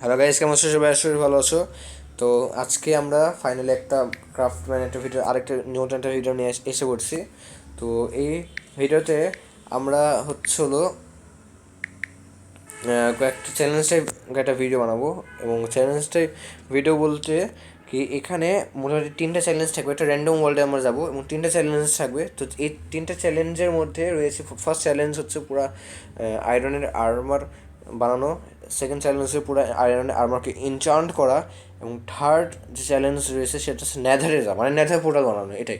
Hello guys, কেমন আছো সবাই? আসলে ভালো আছো। তো আজকে আমরা ফাইনালি একটা ক্রাফটম্যান একটা ভিডিও, আরেকটা নতুন একটা ভিডিও নিয়ে এসে পড়ছি। তো এই ভিডিওতে আমরা হলো কয়েকটা চ্যালেঞ্জ টাইপ একটা ভিডিও বানাবো। এবং চ্যালেঞ্জ টাইপ ভিডিও বলতে কি, এখানে মোটামুটি তিনটা চ্যালেঞ্জ থাকবে। একটা র্যান্ডম ওয়ার্ল্ডে আমরা যাবো এবং তিনটা চ্যালেঞ্জ থাকবে। তো এই তিনটা চ্যালেঞ্জের মধ্যে রয়েছে, ফার্স্ট চ্যালেঞ্জ হচ্ছে পুরা আয়রনের আর্মার বানানো। সেকেন্ড চ্যালেঞ্জ হচ্ছে পুরো আয়রনের আর্মারকে ইনচান্ট করা। এবং থার্ড যে চ্যালেঞ্জ রয়েছে সেটা হচ্ছে নেধারে যাওয়া, মানে নেধার পোর্টাল বানানো, এটাই।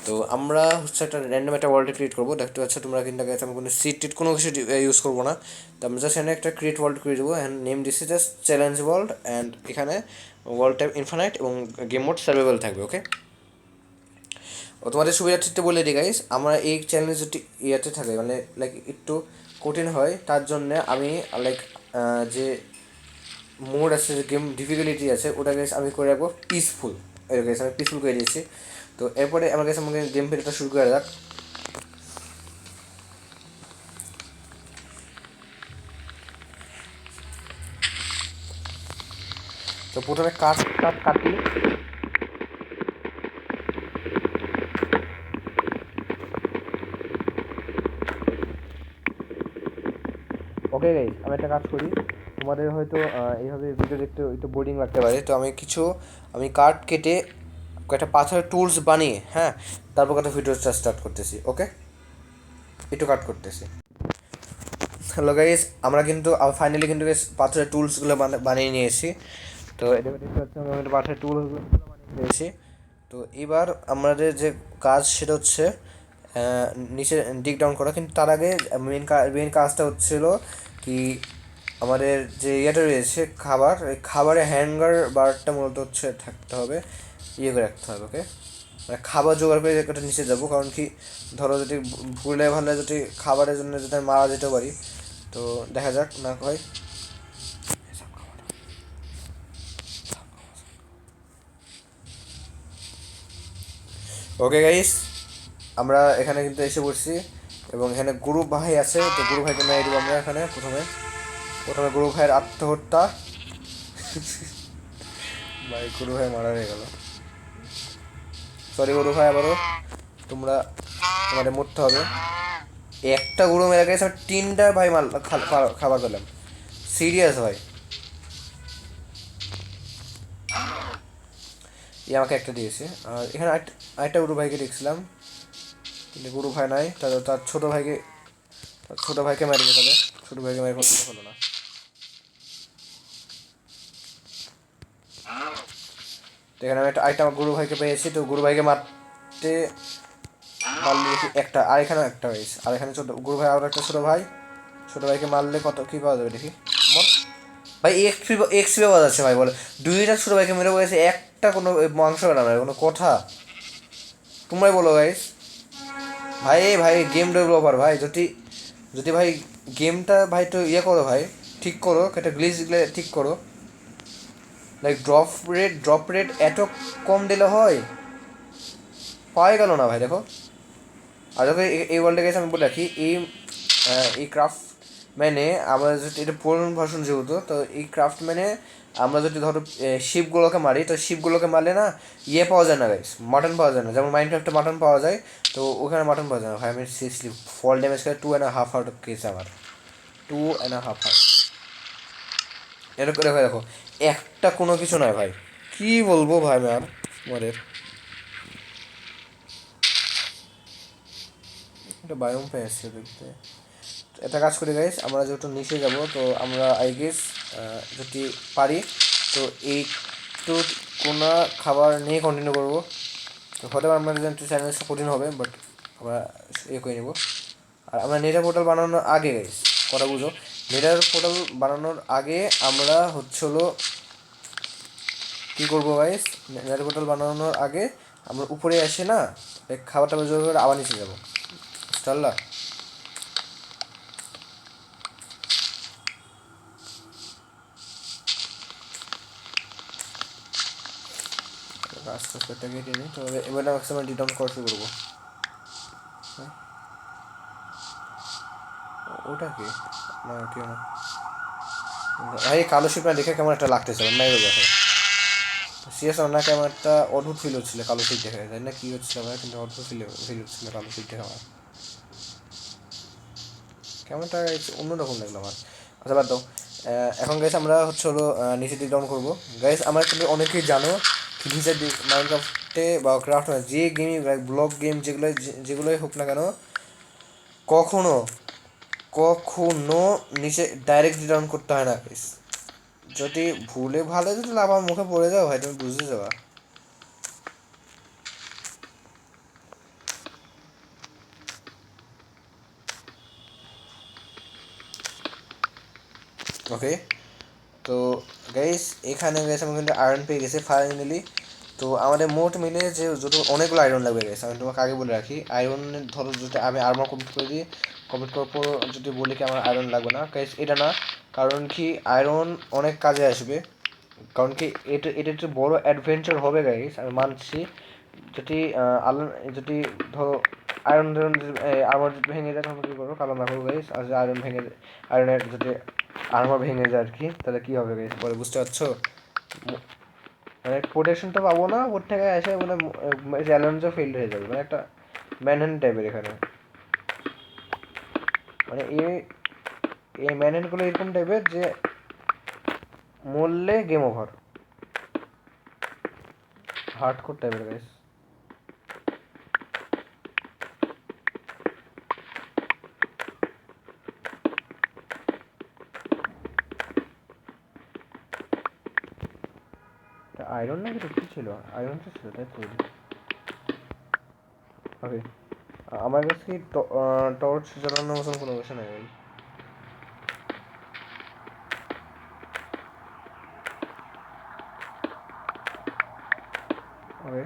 তো আমরা হচ্ছে একটা র্যান্ডম একটা ওয়ার্ল্ড ক্রিয়েট করবো। দেখতে পাচ্ছ তোমরা, কিন্তু আমি কোনো সিট টিট কোনো কিছু ইউজ করবো না। তো আমরা জাস্ট এখানে একটা ক্রিয়েট ওয়ার্ল্ড করে দেবো and name this is just challenge world. And এখানে ওয়ার্ল্ড টাইপ ইনফানাইট এবং গেম মোড সার্ভাইভাল থাকবে। ওকে, ও তোমাদের সুবিধার্থে বলে দিই গাইস, আমরা এই চ্যালেঞ্জ যদি ইয়েতে থাকে, মানে লাইক একটু কঠিন হয়, তার জন্যে আমি লাইক যে মোড আছে, যে গেম ডিফিকাল্টি আছে, ওটা গাইস আমি করে রাখবো পিসফুল। এই গাইস আমি পিসফুল করে দিয়েছি। তো এরপরে আমার কাছে আমাকে গেম প্লেটা শুরু করা যাক। তো প্রথমে কাঠ কাঠ কাটি। ওকে গাইস, আমি একটা কাজ করি। তোমাদের হয়তো এইভাবে ভিডিও দেখতে একটু বোরিং লাগতে পারে, তো আমি কাঠ কেটে কয়েকটা পাথরের টুলস বানিয়ে, হ্যাঁ, তারপর একটা ভিডিওটা স্টার্ট করতেছি। ওকে, একটু কাট করতেছি। হ্যালো গাইস, আমরা কিন্তু ফাইনালি কিন্তু guys পাথরের টুলসগুলো বানিয়ে নিয়ে এসেছি। তো এটা দেখতে পাচ্ছি আমরা কিন্তু পাথরের টুলসগুলো বানিয়ে নিয়ে এসেছি। তো এবার আমাদের যে কাজ সেটা হচ্ছে নিচে ডিগ ডাউন করা। কিন্তু তার আগে মেন কাজটা হচ্ছিল কি, আমাদের যে ইয়েটা রয়েছে খাবার, এই খাবারের হ্যাঙ্গার বারটা মূলত হচ্ছে থাকতে হবে, ইয়ে করে রাখতে হবে। ওকে, মানে খাবার জোগাড় করে একটা নিচে যাবো, কারণ কি ধরো যদি ভুলে ভালে যদি খাবারের জন্য যদি আমি মারা যেতে পারি, তো দেখা যাক না হয়। ওকে গাইস, আমরা এখানে কিন্তু এসে পড়ছি এবং এখানে গুরু ভাই আছে। তো গুরু ভাইকে মেরে দেবো আমরা এখানে প্রথমে। গুরু ভাইয়ের আত্মহত্যা। ভাই গুরু ভাই মারা হয়ে গেল। সরি গুরু ভাই, আবারও তোমরা তোমাদের মরতে হবে। একটা গুরু মেরে গেছে, আমি তিনটা ভাই মাল খাবার পেলাম। সিরিয়াস ভাই, ই আমাকে একটা দিয়েছে। আর এখানে আরেকটা গুরু ভাইকে দেখছিলাম, কিন্তু গুরু ভাই নাই। তার ছোটো ভাইকে মেরে তাহলে। ছোটো ভাইকে মেরে কোনো হলো না। তো এখানে আমি আরেকটা আমার গুরু ভাইকে পেয়েছি। তো গুরু ভাইকে মারতে মারলে দেখি একটা, আর এখানে একটা হয়েছে। আর এখানে গুরু ভাই আর একটা ছোটো ভাইকে মারলে কত কী পাওয়া যাবে দেখি। মর ভাই, এক্সপি পাওয়া যাচ্ছে ভাই, বলে দুইটা ছোটো ভাইকে মেরে বলেছে, একটা কোনো মাংস কাটা নয়, কোনো কথা। তোমরাই বলো গাইস। ভাই ভাই গেম ডেভেলপার ভাই, যদি যদি ভাই গেমটা ভাই তো ইয়ে করো ভাই, ঠিক করো, একটা গ্লিচ ঠিক করো। লাইক ড্রপ রেট এত কম দিলে হয়? পাওয়াই গেল না ভাই, দেখো। আর দেখো এই ওয়ার্ল্ডে গেছে, আমি বলে রাখি, এই ক্রাফট ম্যানে আমরা যদি, এটা পুরনো ভার্সন যেহেতু, তো এই ক্রাফট ম্যানে আমরা যদি ধরো শিপগুলোকে মারি, তো শিপগুলোকে মারলে না ইয়ে পাওয়া যায় না গাইস, মাটন পাওয়া যায় না। যেমন মাইনক্রাফটে মাটন পাওয়া যায়, তো ওখানে মাটন পাওয়া যায় না ভাই। আমি সিরিয়াসলি ফল ড্যামেজ করে 2.5 হার্ট কেস আমার, 2.5 হার্ট। এরকম করে দেখো, একটা কোনো কিছু নয় ভাই, কি বলবো ভাই আমি আর তোমাদের। একটা বায়োম পেয়ে আসছে দেখতে। একটা কাজ করি গাইস, আমরা যেহেতু নিচে যাব, তো আমরা আই গেস যদি পারি, তো একটু কোনো খাবার নিয়ে কন্টিনিউ করবো। তো হতে পারে আমাদের একটু চ্যালেঞ্জটা কঠিন হবে, বাট আমরা ইয়ে করে নেবো। আর আমরা নেটার পোর্টাল বানানোর আগে গাইস, কথা বুঝো, নেটার পোর্টাল বানানোর আগে আমরা হলো কী করবো গাইস, নেটার পোর্টাল বানানোর আগে আমরা উপরে এসে না খাবার টাবার জোগাড় করে আবার নিচে যাবো। বুঝতে আস্তে আস্তে একটা কেটে নিই। তো এবার ম্যাক্সিমাম ডিটাউন করা শুরু করবো। হ্যাঁ, ওটা কি? না কেউ না। ভাই কালো শিপটা দেখে কেমন একটা লাগতেছে মেরে দেখে সিরিয়াস আমার না কেমন একটা অদ্ভুত ফিল হচ্ছিল কালো শিপ দেখে জানি না কি হচ্ছিল ভাই কিন্তু অদ্ভুত ফিল হচ্ছিল কালো শিপ দেখে আমার কেমনটা অন্যরকম লাগলো আমার আচ্ছা বাদ দাও এখন গাইস আমরা হচ্ছে হলো নিচের দিক ডাউন করবো গাইস আমার কিন্তু অনেকেই জানো কি নিচের দিক মাইনক্রাফটে বা ক্রাফট যে গেমই ব্লগ গেম যেগুলোই হোক না কেন কখনো কখনো নিচে ডাইরেক্ট ডাউন করতে হয় না গাইস যদি ভুলে ভালো যদি আমার মুখে পড়ে যাও ভাই তুমি বুঝতে যাবা ওকে তো গাইস এখানে গেছে আমি কিন্তু আয়রন পেয়ে গেছে ফাইনালি তো আমাদের মোট মিলে যে যত অনেকগুলো আয়রন লাগবে গেছে আমি তোমাকে আগে বলে রাখি আয়রন ধরো যদি আমি আর্মার কমপ্লিট করে দিই কমপ্লিট করার পর যদি বলি কি আমার আয়রন লাগবে না গাইস এটা না কারণ কি আয়রন অনেক কাজে আসবে কারণ কি এটা এটা একটা বড় অ্যাডভেঞ্চার হবে গাইস আমি মানছি যদি আল্লাহ যদি ধরো আয়রন ধরুন আর্মার যদি ভেঙে যায় তখন কী করবো কালো না করবো গাইস আর যদি আয়রন ভেঙে আয়রনের যদি আর্মার ভেঙে যায় আর কি তাহলে কী হবে গাইস পরে বুঝতে পারছো মানে প্রোটেকশন তো পাবো না ওর থেকে এসে মানে চ্যালেঞ্জও ফেল্ড হয়ে যাবে মানে একটা ম্যানহ্যান্ড টাইপের এখানে মানে এই ম্যানহ্যান্ডগুলো এরকম টাইপের যে মরলে গেম ওভার হার্ডকোর টাইপের গাইস আয়রন নাকি তো কী ছিল আয়রন তো ছিল তাই তৈরি ওকে আমার কাছে কি টর্চ জ্বালানোর মতন কোনো কিছু নেই ভাই ওকে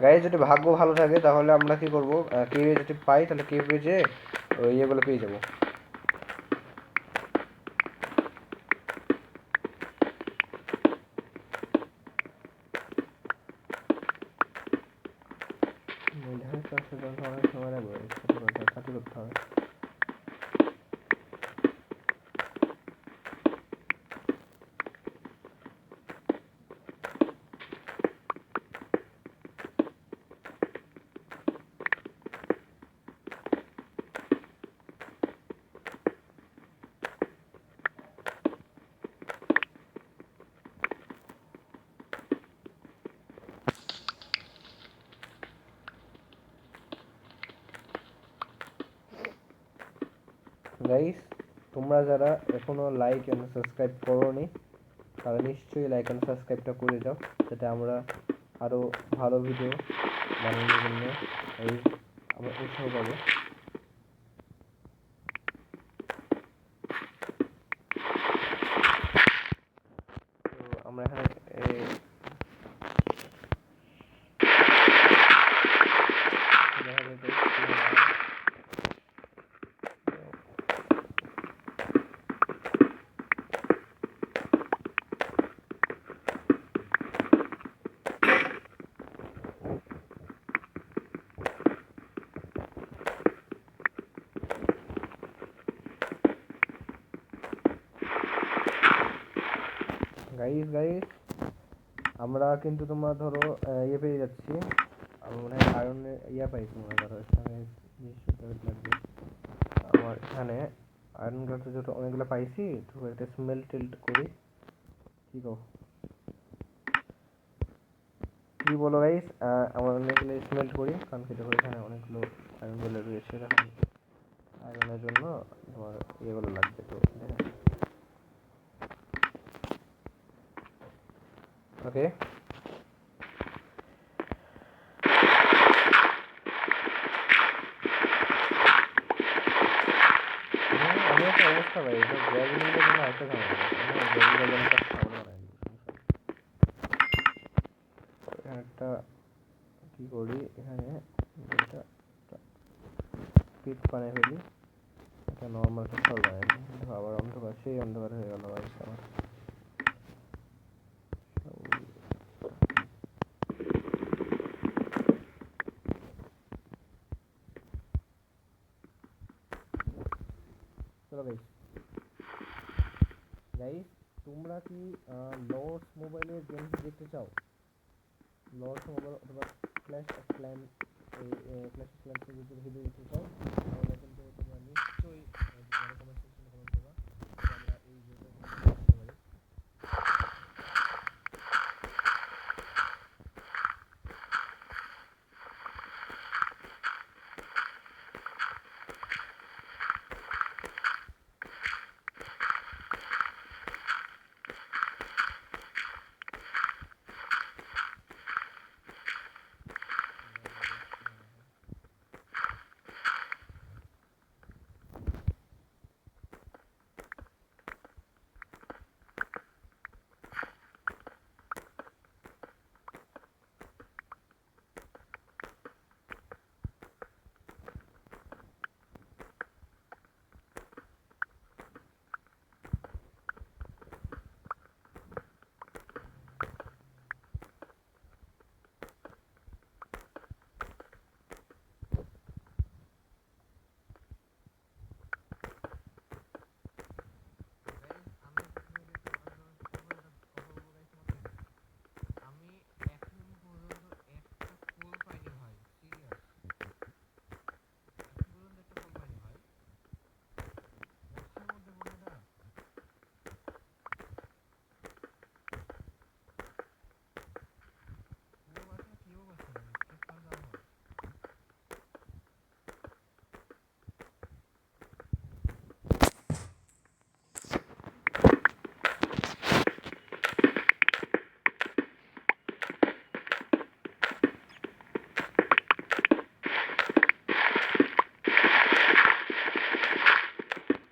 গাইজ যদি ভাগ্য ভালো থাকে তাহলে আমরা কি করবো কেভে যদি পাই তাহলে কেভে যে ওই ইয়েগুলো পেয়ে যাবো অনেক সময় লাগবে কাটি করতে হবে গাইস তোমরা যারা এখনও লাইক এবং সাবস্ক্রাইব করোনি তারা নিশ্চয়ই লাইক এবং সাবস্ক্রাইবটা করে যাও যাতে আমরা আরও ভালো ভিডিও বানানোর জন্য এই আমরা উৎসাহ পাবো তো আমরা এখানে গাইস আমরা কিন্তু তোমরা ধরো ইয়ে পেয়ে যাচ্ছি আমি মনে হয় আয়রনের ইয়া পাইছি মনে ধরো এখানে লাগবে আমার এখানে আয়রন গ্লাস যেটা অনেকগুলো পাইছি তো একটা স্মেল টেল্ট করি কি গো কি বলো গাইস আমার অনেকগুলো স্মেল্ট করি কারণ কি দেখো এখানে অনেকগুলো আয়রনগুলো রয়েছে এখন আয়রনের জন্য তোমার ইয়েগুলো লাগবে তো ওকে আমি একটা অবস্থা ভাই এটা গ্র্যাজুয়ালির জন্য একটা ঝামেলা গ্র্যাজুয়ালি একটা একটা কি করি এখানে এটা পিট বানিয়ে ফেলি এটা নর্মাল একটা স্থল বানাই দেখো আবার অন্ধকার সেই অন্ধকার হয়ে গেল আমার চলো গাইস তোমরা কি লর্ডস মোবাইলের গেম দেখতে চাও? লর্ডস মোবাইল অথবা ক্ল্যাশ অফ ক্ল্যান, এই ক্ল্যাশ অফ ক্ল্যান্সের ভিডিও দেখতে চাও তাহলে কিন্তু তোমরা নিশ্চয়ই কমেন্ট সেকশনে কমেন্ট করবা, আমরা এই ভিডিওটা করতে পারি।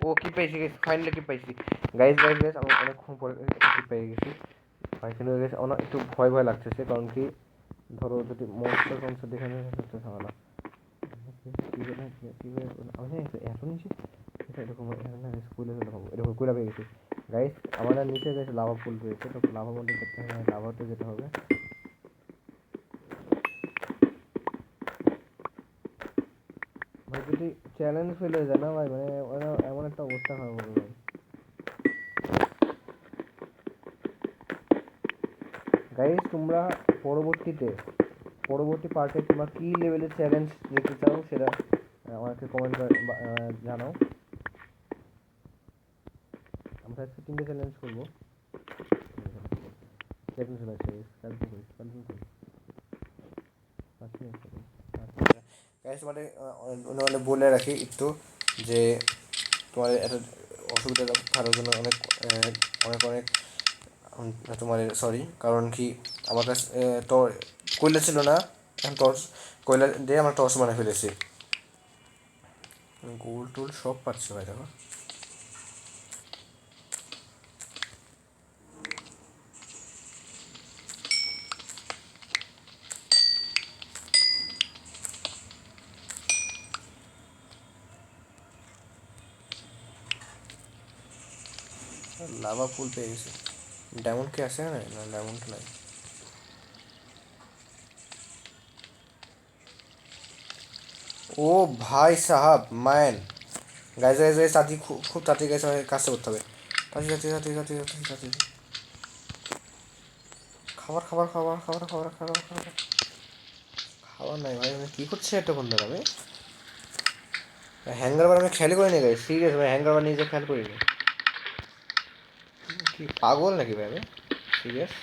ও কি পেয়েছি, ফাইনালি কি পাইছি গাইস। আমি অনেকক্ষণ পরে কি পেয়ে গেছি ফাইনালি হয়ে গেছে। আমার একটু ভয় ভয় লাগতেছে, কারণ কি ধরো যদি মনস্টার দেখে নেয় তো ঝামেলা। আমি এত নিচে এরকম স্কুলে এরকম কুলা পেয়ে গেছি গাইস। আমাদের নিচে গেছে লাভা পুল রয়েছে, তো লাভা পুলে যেতে হবে, লাভাতে যেতে হবে। ভাই যদি চ্যালেঞ্জ ফেল হয়ে যায় না ভাই, মানে এমন একটা অবস্থা হবে ভাই। গাইস তোমরা পরবর্তী পার্টে তোমরা কি লেভেলের চ্যালেঞ্জ দেখতে চাও সেটা আমাকে কমেন্ট করে জানাও। আমরা আজকে 3টে চ্যালেঞ্জ করবো। মানে বলে রাখি একটু যে তোমার এত অসুবিধা থাকার জন্য অনেক অনেক অনেক তোমার সরি, কারণ কি আমার কাছে তো কয়লা ছিল না, এখন টর্চ কয়লা দিয়ে আমরা টর্চ বানিয়ে ফেলেছি। গোল টোল সব পাচ্ছি ভাই, দেখো লাভা পুল পেয়ে গেছি। ডায়মন্ড কি আছে না? না ডায়মন্ড নাই। ও ভাই সাহাব ম্যান, গাইজ গাইজ গাইজ তাড়াতাড়ি খুব খুব তাড়াতাড়ি গাইজ আমাকে কাজটা করতে হবে। তাড়াতাড়ি তাড়াতাড়ি তাড়াতাড়ি তাড়াতাড়ি তাড়াতাড়ি খাবার খাবার খাবার খাবার খাবার খাবার খাবার খাবার নাই ভাই। আমি কী করছি এতক্ষণ ধরে? আমি হ্যাঙ্গার বার আমি খেয়ালই করিনি গাইজ, সিরিয়াস ভাই, হ্যাঙ্গার বার নিজে খেয়াল করিনি। কি পাগল নাকি ভাই আমি? সিরিয়াস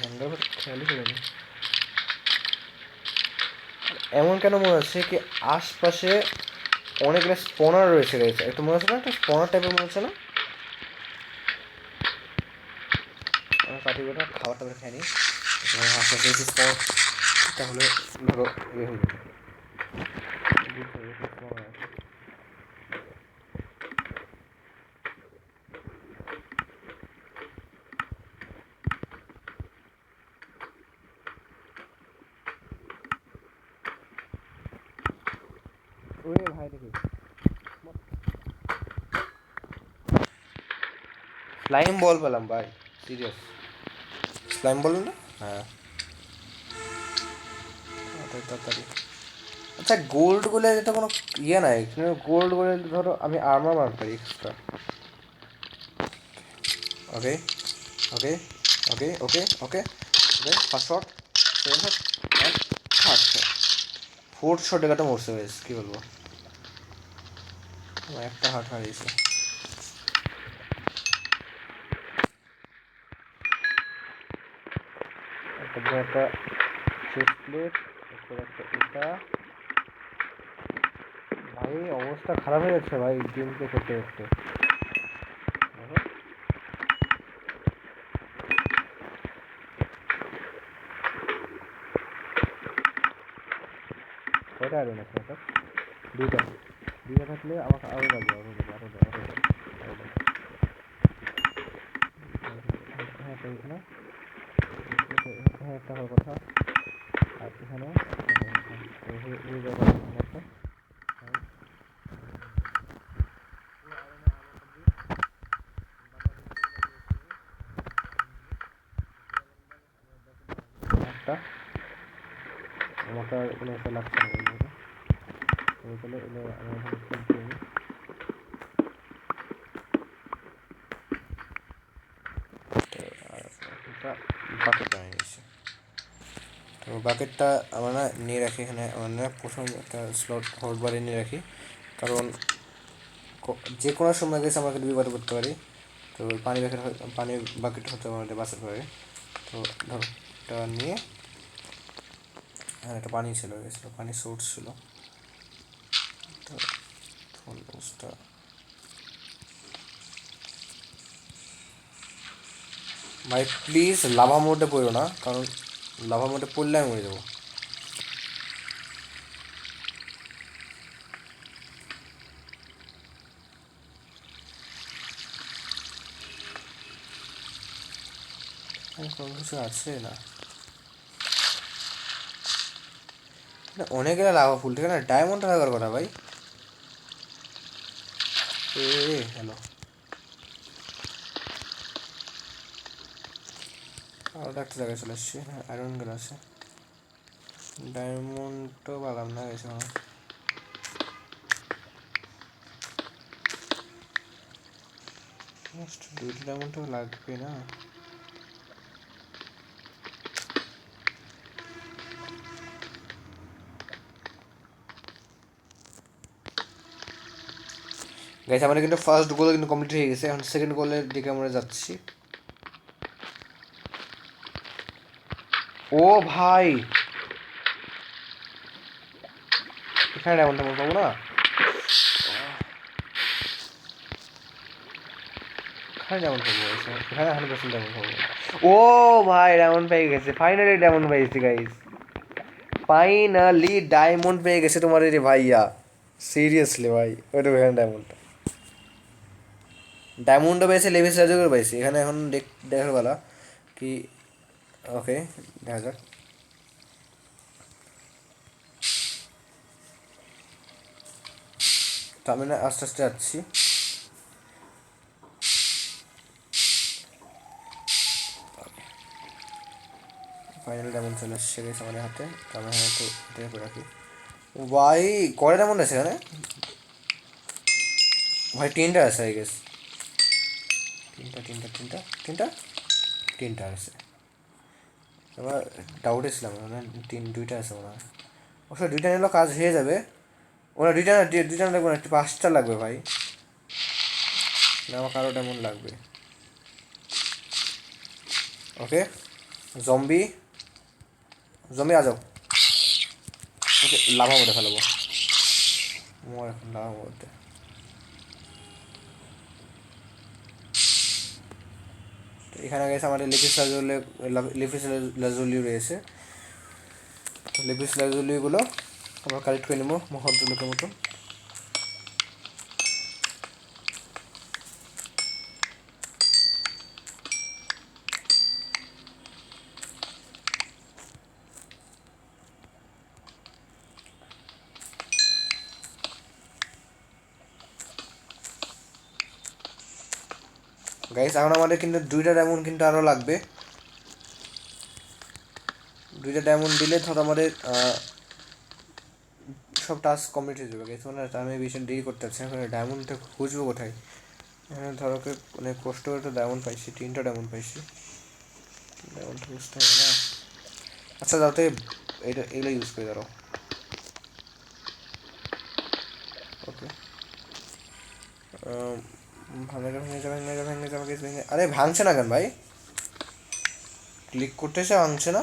হ্যাঙ্গার বার খেয়ালই করিনি। এমন কেন মনে হচ্ছে কি আশপাশে অনেকগুলো স্পনার রয়েছে গাইজ, একটু মনে হচ্ছে না, একটা স্পনার টাইপের মনে হচ্ছে না? আমার পার্টিগুলো খাবার টাবার খাইনি, আশপাশে একটু স্পন তাহলে ধরো ইয়ে হয়ে যাবে। ওরে ভাই দেখি স্লাইম বল পেলাম ভাই, সিরিয়াস স্লাইম বল না? হ্যাঁ তাড়াতাড়ি আচ্ছা গোল্ড গুলো তো কোনো ইয়ে নাই, গোল্ড গুলো ধরো আমি আর্মার মারতে পারি extra. Okay okay okay okay okay okay first shot, second shot, and third shot. Fourth শটে কাটা মরছে বেশ, কী বলবো, একটা হার্ট হারিয়েছে। একটা চেস্ট প্লেট, একটা এটা। ভাই অবস্থা খারাপ হয়ে যাচ্ছে ভাই গেম প্লে করতে করতে। কয়টা আয়রন আছে এটা? দুইটা। দুইটা থাকলে আমাকে আরও লাগবে, আরও লাগবে, আরও লাগবে, আরও লাগবে, আরও লাগবে। হ্যাঁ একটা এখানে, হ্যাঁ একটা হওয়ার কথা। আর এখানে একটা। একটা আমাকে আর কোনো একটা লাগছে না বন্ধুরা, তাহলে এগুলো আমি এখন কিনতে হবে। এটা বাকেট বানিয়ে নিচ্ছি। তো বাকেটটা আমরা না নিয়ে রাখি এখানে, আমরা না প্রথম একটা স্লট হোল্ড বারে নিয়ে রাখি, কারণ যে কোনো সময় গেছে আমাকে বিপদে করতে পারি। তো পানি বাকেট, পানির বাকেট হতে আমাদের বাঁচাতে পারে। তো ধরো এটা নিয়ে, হ্যাঁ একটা পানি ছিল, গেছিলো পানির সোর্স ছিল। তো অবস্থা ভাই প্লিজ লাভা মোডে পড়ো না, কারণ লাভা মোডে পড়লে আমি মরে যাবো। কোনো কিছু আছে না, অনেকের লাভা ফুল, ঠিক আছে ডায়মন্ডটা থাকার কথা ভাই। এ হ্যালো, আর একটা জায়গায় চলে এসছি। হ্যাঁ আয়রন গুলো আছে, ডায়মন্ডও পালাম না গেছে আমার। দুইটা ডায়মন্ডও লাগবে না। গাইস আমাদের কিন্তু ফার্স্ট গোল কিন্তু কমপ্লিট হয়ে গেছে, এখন সেকেন্ড গোলের দিকে আমরা যাচ্ছি। ও ভাই এখানে ডায়মন্ড টাইমন্ড পাবো না, এখানে ডায়মন্ড পাবো, এখানে 100% ডায়মন্ড পাবো। ও ভাই ডায়মন্ড পেয়ে গেছে, ফাইনালি ডায়মন্ড পেয়েছি গাইস, ফাইনালি ডায়মন্ড পেয়ে গেছে তোমার রে ভাইয়া, সিরিয়াসলি ভাই ওইটা এখানে ডায়মন্ড, ডায়মন্ডও পেয়েছে, লেভিস রাজুকেও পেয়েছি এখানে। এখন দেখার বেলা কি, ওকে দেখা যাক। তো আমি না আস্তে আস্তে যাচ্ছি। ফাইনাল ডায়মন্ড চলে এসছে গেছে আমাদের হাতে, তো আমি এখানে একটু এটা করে রাখি। ভাই কয়টা ডায়মন্ড আছে এখানে, ভাই তিনটা আছে আই গেস, তিনটা তিনটা তিনটা তিনটা তিনটা আছে। এবার ডাউটে ছিলাম মানে দুইটা আছে মনে হয়, অবশ্য দুইটা নিলেও কাজ হয়ে যাবে। ওরা দুইটা না, দুইটা লাগবে না, একটু 5টা লাগবে ভাই, না আমার কারো ডায়মন্ড লাগবে। ওকে জম্বি, জম্বি আ যাও। ওকে লাভা মোডে ফেলাবো, মোর এখন লাভা মোডে। তো এখানে গেছে আমাদের লিপিস লাজুলি রয়েছে। তো লিপিস লাজুলিগুলো আমরা কালেক্ট করে নেবো ভদ্রলোকের মতো। গাইস এখন আমাদের কিন্তু দুইটা ডায়মন্ড কিন্তু আরও লাগবে, দুইটা ডায়মন্ড দিলে ধর আমাদের সব টাস্ক কমপ্লিট হয়ে যাবে গাইস, মানে আমি বেশি দেরি করতে পারছি না, ডায়মন্ডটা খুঁজবো কোথায়? হ্যাঁ ধরো অনেক কষ্ট করে তো ডায়মন্ড পাইছি, 3টা ডায়মন্ড পাইছি, ডায়মন্ড বুঝতে হবে না। আচ্ছা যাতে এটা এগুলো ইউজ করে ধরো। ওকে ভাঙে যা ভেঙে যা ভেঙে যা ভেঙে যা ভেঙে, আরে ভাঙছে না কেন ভাই? ক্লিক করতে এসে ভাঙছে না।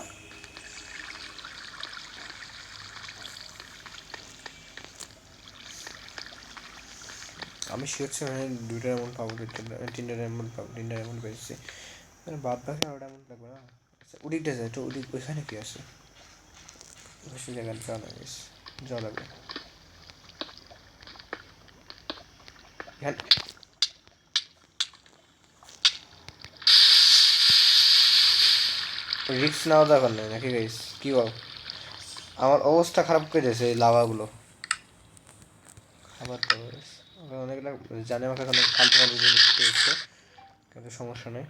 আমি শিখছি মানে 2টা ডায়মন্ড পাবো, 3টা ডায়মন্ড পাবো, 3টা ডায়মন্ড পেয়েছি, মানে বাদ বাকি আরো ডায়মন্ড লাগবে না। আচ্ছা ওদিকটা যায় তো, ওদিক ওইখানে কি আছে? বেশি জায়গায় যাওয়া লাগে, যাওয়া লাগবে। এখানে রিক্স নেওয়া দরকার নেই নাকি গাইস, কি বল? আমার অবস্থা খারাপ করে দিয়েছে এই লাভাগুলো। খাবার তো অনেকগুলো জানি, আমাকে অনেক ফালতু ফালতু জিনিস পেয়েছে, কিন্তু সমস্যা নেই।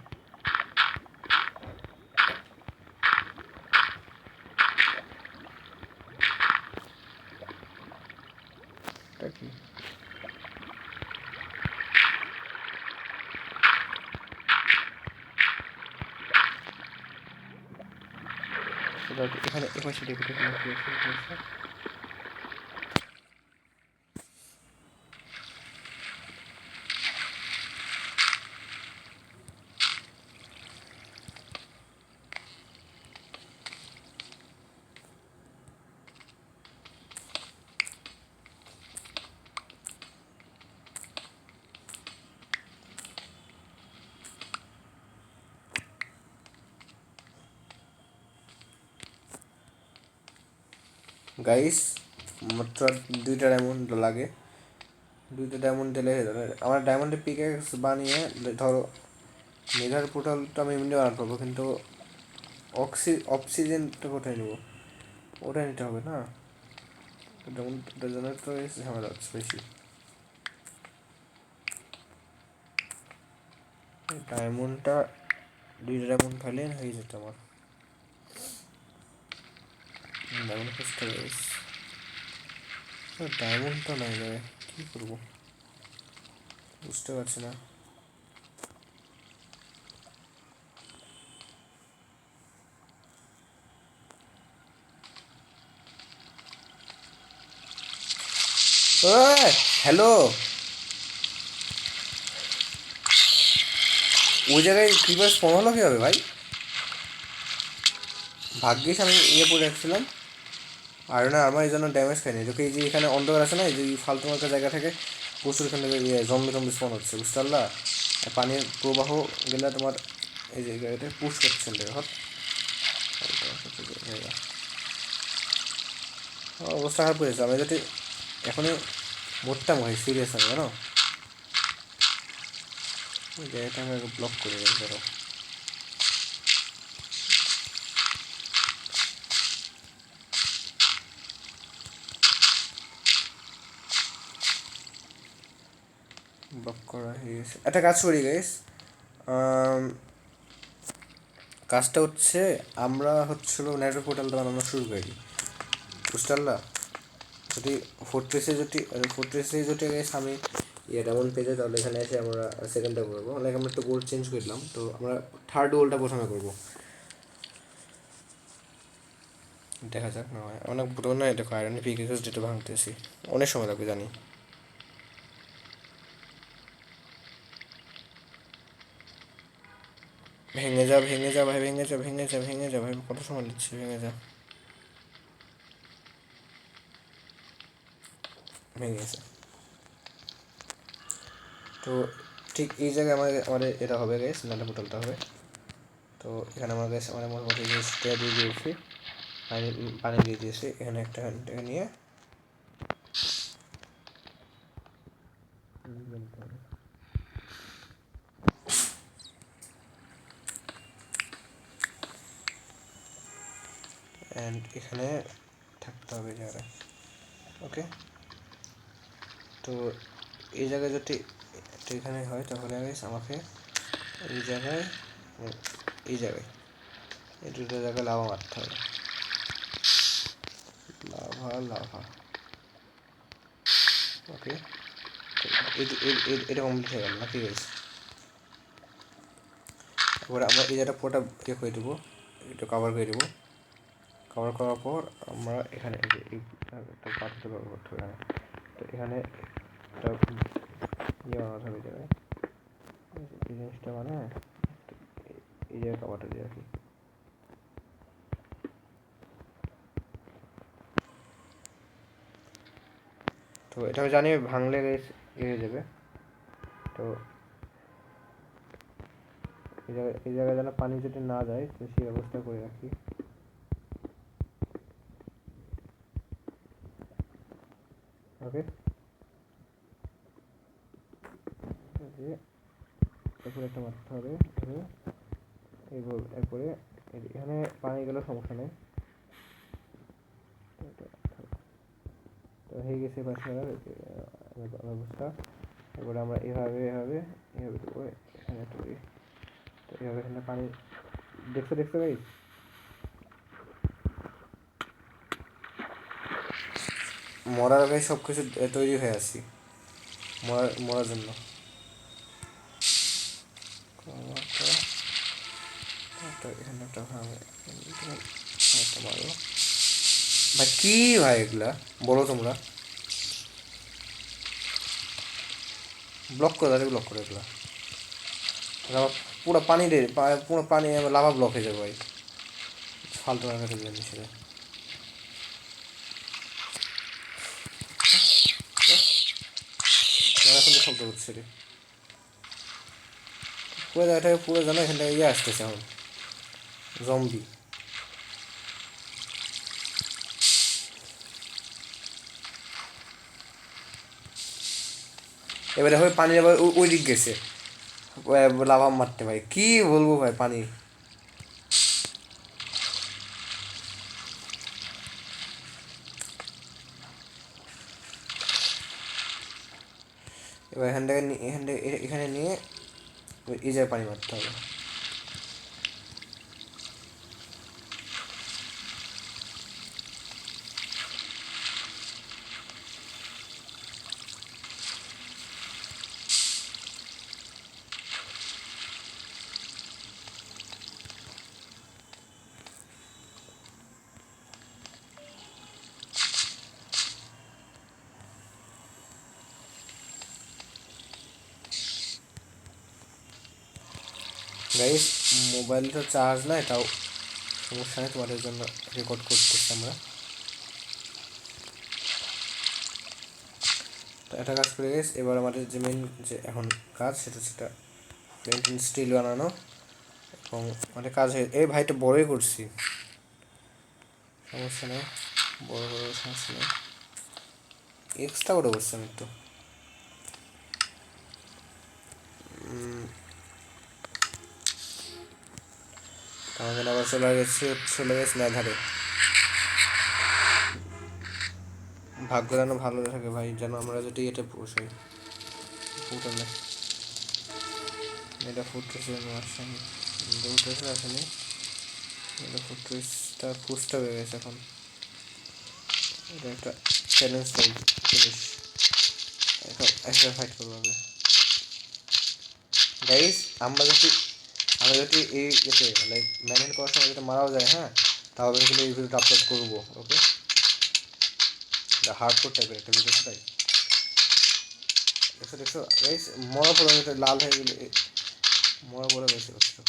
এটা কি? এখানে এপাশে দেখি এখানে কি আছে? গাইস মাত্র 2টা ডায়মন্ড লাগে, 2টা ডায়মন্ড দিলে আমার ডায়মন্ডের পিকেক্স বানিয়ে ধরো মেঘার পোর্টালটা আমি এমনি বানাতে পারবো, কিন্তু অক্সিজেনটা কোথায় নেবো? ওটা নিতে হবে না, ডায়মন্ড ওটার জন্য তো ঝামেলা হচ্ছে বেশি। ডায়মন্ডটা 2টা ডায়মন্ড ফেলে হয়ে যেত আমার, ডায়মন্ড খুঁজতে হবে। ডায়মন্ড তো নাই যাবে, কী করবো বুঝতে পারছি না। হ্যালো, ওই জায়গায় ক্রিপার স্পন হলো কীভাবে ভাই? ভাগ্যিস আমি ইয়ে পড়ে রাখছিলাম, আর না আমার এই জন্য ড্যামেজ খাইনি, যদি এই যে এখানে অন্ধকার আছে না, এই যে ফালতু মার্কা জায়গা থেকে প্রচুর এখানে ইয়ে জম্বি টম্বি স্পন হচ্ছে, বুঝতে পারলা? পানির প্রবাহ গেলে তোমার এই যে এটা পুশ করছে হট, অবস্থা খারাপ হয়েছে। আমি যদি এখনই মরতাম ভাই, সিরিয়াস আমি জানো, ওই জায়গাটা আমাকে ব্লক করে দেবে ধরো। ব্লক করা হয়ে গেছে, একটা কাজ করি গাইস, কাজটা হচ্ছে আমরা হচ্ছিল নেটওয়ার্ক পোর্টালটা বানানো শুরু করি, বুঝতে পারলা? যদি ফোর্ট্রেসে যদি গাইস আমি ইয়ে ডায়মন্ড পেয়ে যাই, তাহলে এখানে এসে আমরা সেকেন্ডটা করবো, লাইক আমরা একটু গোল্ড চেঞ্জ করলাম, তো আমরা থার্ড গোলটা প্রথমে করবো, দেখা যাক না হয়। অনেক পুরো না, দেখো আয়রন পিকেক্স যেটা ভাঙতেছি অনেক সময় লাগবে জানি। ভেঙে যা ভেঙে যা ভাই, ভেঙে যা ভেঙে যা ভেঙে যা ভাই, কত সময় নিচ্ছে, ভেঙে যা। ভেঙে গেছে, তো ঠিক এই জায়গায় আমাদের আমাদের এটা হবে গাইস, নাটা পোর্টালটা হবে। তো এখানে আমার গাইস আমার মোটামুটি জিনিসটা দিয়ে দিয়েছি, পানি পানি দিয়ে দিয়েছি, এখানে একটা থেকে নিয়ে অ্যান্ড এখানে থাকতে হবে জায়গায়। ওকে, তো এই জায়গায় যদি এটা এখানে হয়, তাহলে গাইস আমাকে এই জায়গায় এই জায়গায় এই দুটো জায়গায় লাভা মারতে হবে, লাভা লাভা। ওকে, এটা কমপ্লিট হয়ে গেল নাকি গাইস? এবার আমরা এই জায়গাটা পুরোটা ইয়ে করে দেবো, এটা কভার করে দেবো। কভার করার পর আমরা এখানে একটা পাথর ব্যবহার করতে হবে এখানে। তো এখানে একটা ইয়ে বানাতে হবে জায়গায়, এই জিনিসটা মানে এই জায়গায় কভারটা দিয়ে রাখি। তো এটা আমি জানি ভাঙলে ইয়ে হয়ে যাবে। তো এই জায়গায় যেন পানি যদি না যায় তো সেই ব্যবস্থা করে রাখি। ওকে, এরপরে একটা মারতে হবে এরপরে এখানে পানি গেলেও সমস্যা নেই। তো হয়ে গেছে ব্যবস্থা। এবারে আমরা এভাবে এভাবে এভাবে দেবো এখানে তৈরি। তো এভাবে এখানে পানি দেখছো ভাই, মরার আগে সব কিছু তৈরি হয়ে আসি মরার জন্য। এখানে একটা মারো ভাই, কি ভাই এগুলা বলো তোমরা? ব্লক করে দাঁড়িয়ে ব্লক করে এগুলা পুরো পানি রে, পুরো পানি লাভা ব্লক হয়ে যাবে ভাই, ফালতু কাটে জিনিস। এখন তো শব্দ করছে রে, পুরো জায়গাটাকে পুরো জানো এখান থেকে ইয়ে আসতেছে এখন জম্বি। এবারে হবে পানি আবার ওই দিক গেছে লাভা মারতে ভাই, কি বলবো ভাই পানি। এবার এখানে নিয়ে এই জায়গায় পানি মারতে হবে। গাইস, মোবাইলটা চার্জ নাই, তাও সমস্যা নেই, তোমাদের জন্য রেকর্ড করতেছি আমরা। তো একটা কাজ করে গেছে, এবার আমাদের যে মেন যে এখন কাজ সেটা পেন্টিং স্টিল বানানো, এবং অনেক কাজ হয়ে এই ভাইটা বড়ই করছি, সমস্যা নেই, বড় সমস্যা নেই, এক্সট্রা বড় করছি আমি একটু। আমাদের আবার চলে গেছে না ধারে। ভাগ্য যেন ভালো থাকে ভাই, যেন আমরা যদি এটা পোষাই ফুটালে, এটা ফুটতেছে আসেনি, উঠেছে আসেনি, এটা ফুটটা পুষটা হয়ে গেছে এখন। এটা একটা চ্যালেঞ্জ টাইপ জিনিস, এখন একটা ফাইট করবো হবে গাইস। আমরা যদি এই ইয়েতে লাইক ম্যানেজ করার সময় যদি মারাও যায়, হ্যাঁ, তাহলে কিন্তু এই ভিডিওটা আপলোড করবো। ওকে, হার্ডকোর টাইপের একটা ভিডিও, তাই দেখছো গাইস, মরা পড়ে গেছে, লাল হয়ে গেলে মরা পড়ে গেছে হচ্ছে।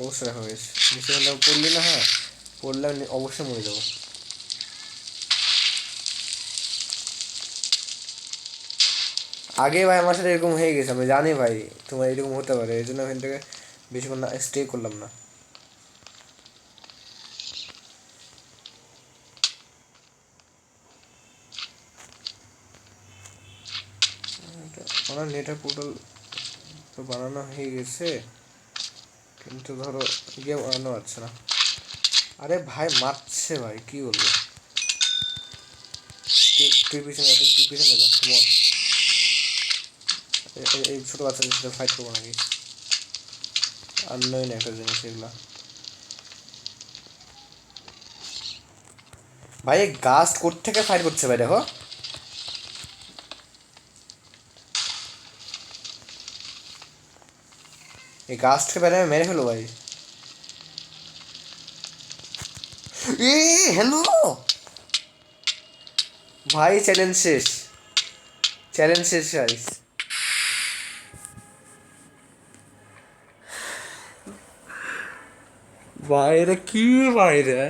অবশ্যই দেখা গেছে, নিচে পড়লি না, হ্যাঁ পড়লে আমি অবশ্যই মরে যাবো। আগে ভাই আমার সাথে এরকম হয়ে গেছে, আমি জানি ভাই তোমার এরকম হতে পারে, এই জন্য ওখান থেকে বেশিক্ষণ না স্টে করলাম না। আমার নেটের পোর্টাল তো বানানো হয়ে গেছে, কিন্তু ধরো গেম বানানো যাচ্ছে না। আরে ভাই মারছে ভাই, কি বলবো, তুই পিছনে যা তোমার এই ছোটো বাচ্চাদের সাথে ফাইট করবো নাকি? আর নয় না একটা জিনিস এগুলা। ভাই এই গাছ কোত্থেকে ফাইট করছে ভাই দেখো। এই গাছটাকে বাইরে মেরে ফেলো ভাই। এ হ্যালো ভাই, চ্যালেঞ্জ শেষ, চ্যালেঞ্জ শেষ গাইস। ভাই এটা কি ভাই রে?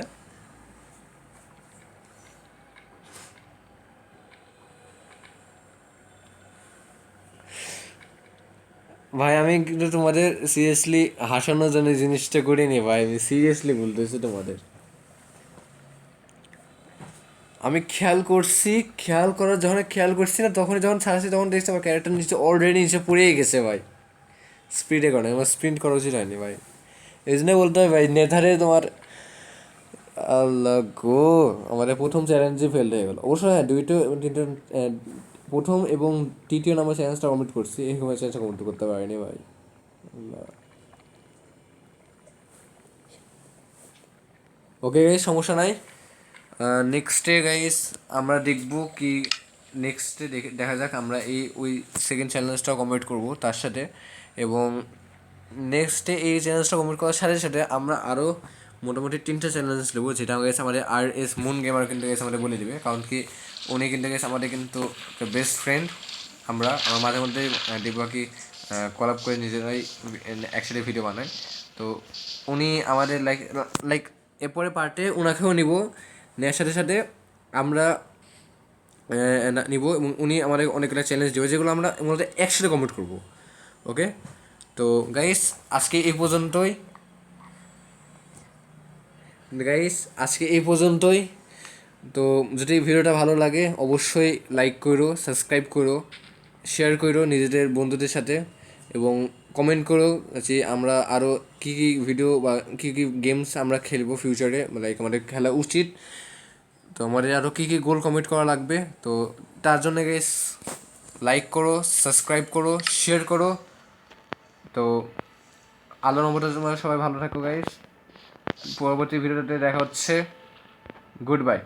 ভাই আমি কিন্তু তোমাদের সিরিয়াসলি হাসানোর জন্য জিনিসটা করিনি ভাই, আমি সিরিয়াসলি বলতেছি তোমাদের। আমি খেয়াল করছি, খেয়াল করার যখন খেয়াল করছি না, তখন যখন ছাড়ছি তখন দেখছি আমার ক্যারেক্টার নিচে অলরেডি নিচে পড়েই গেছে ভাই। স্পিডে করে আমার স্প্রিন্ট করা উচিত হয়নি ভাই, এই জন্য বলতে হয় ভাই নেথারে তোমার। আল্লাহ গো, আমাদের প্রথম চ্যালেঞ্জে ফেল হয়ে গেল। অবশ্য হ্যাঁ দুইটো তিনটে প্রথম এবং তৃতীয় নাম্বার চ্যালেঞ্জটা কমপ্লিট করছি, এই চ্যালেঞ্জটা কমপ্লিট করতে পারিনি ভাই। ওকে গাইস, সমস্যা নাই। নেক্সটে গাইস আমরা দেখব কি, নেক্সটে দেখা যাক আমরা ওই সেকেন্ড চ্যালেঞ্জটাও কমপ্লিট করব তার সাথে। এবং নেক্সটে এই চ্যালেঞ্জটা কমপ্লিট করার সাথে সাথে আমরা আরও মোটামুটি 3টা চ্যালেঞ্জ নেবো, যেটা গেছে আমাদের RS মুন গেমার কিন্তু গেছে আমাদের বলে দেবে, কারণ কি উনি কিন্তু গেছে আমাদের কিন্তু বেস্ট ফ্রেন্ড। আমরা আমার মাঝে মধ্যে দেখবো কি কলাপ করে নিজেরাই একসাথে ভিডিও বানাই। তো উনি আমাদের লাইক লাইক এরপরে পার্টে ওনাকেও নিব, নেওয়ার সাথে সাথে আমরা নিব, এবং উনি আমাদের অনেকগুলো চ্যালেঞ্জ দেবে যেগুলো আমরা মূলত একসাথে কমপ্লিট করবো। ওকে, তো গাইস আজকে এই পর্যন্তই, গাইস আজকে এই পর্যন্তই। তো যদি ভিডিওটা ভালো লাগে অবশ্যই লাইক করো, সাবস্ক্রাইব করো, শেয়ার করো নিজেদের বন্ধুদের সাথে, এবং কমেন্ট করো যে আমরা আরও কী কী ভিডিও বা কী কী গেমস আমরা খেলবো ফিউচারে, লাইক আমাদের খেলা উচিত। তো আমাদের আরও কী কী গোল কমিট করা লাগবে, তো তার জন্য গাইস লাইক করো, সাবস্ক্রাইব করো, শেয়ার করো। তো আল্লাহর রহমতে তোমরা সবাই ভালো থাকো গাইস। পরবর্তী ভিডিওতে দেখা হচ্ছে। Good bye.